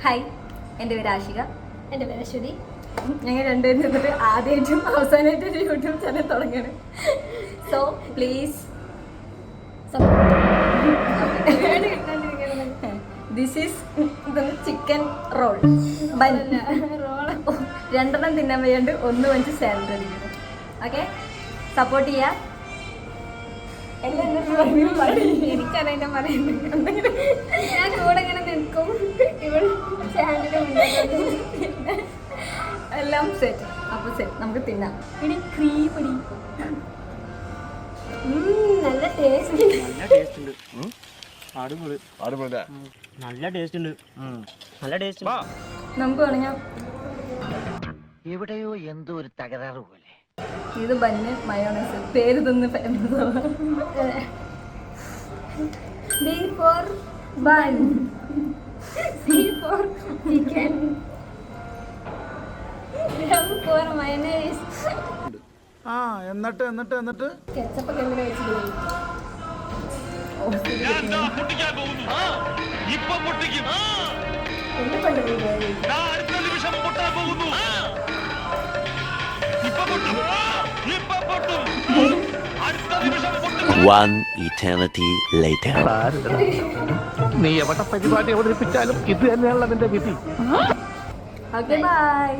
Hi, എൻ്റെ പേര് ആഷിക. എൻ്റെ പേര് അശ്വതി. ഞങ്ങൾ രണ്ടുപേരും ചെന്നിട്ട് ആദ്യമായിട്ടും അവസാനമായിട്ട് ഒരു യൂട്യൂബ് ചാനൽ തുടങ്ങണം. So please this is chicken roll രണ്ടെണ്ണം തിന്നാൻ വയ്യാണ്ട് ഒന്ന് വെച്ച് സാലഡ് അടിക്കുന്നു. ഓക്കെ, സപ്പോർട്ട് ചെയ്യാം. എനിക്കറിയാൻ പറയുന്നത് ഞാൻ കൂടെ ഇങ്ങനെ നിൽക്കും. ഇവിടെ ചാനലിന് മുന്നേ എല്ലാം സെറ്റ്. അപ്പോൾ സെറ്റ്, നമുക്ക് തിന്നാം. ഇനി ക്രീം ഇടി. നല്ല ടേസ്റ്റ്. നല്ല ടേസ്റ്റ് ഉണ്ട്. നമുക്ക് വേണമെങ്കിൽ എവിടെയോ എന്തോ ഒരു തകരാറ് പോലെ. ഇത് ബന്ന് മയോണൈസ് പേര് തന്ന് famous. B for bun, C for chicken, M for mayonnaise. എന്നിട്ട് കെച്ചപ്പ് ഒക്കെ എന്തിനാ വെച്ചിട്ട് എന്നെ കൊണ്ടുപോയി. One eternity later. നീ എവിടെ പരിപാടി അവതരിപ്പിച്ചാലും ഇത് തന്നെയാണല്ലോ നിന്റെ വിധി. Okay, by.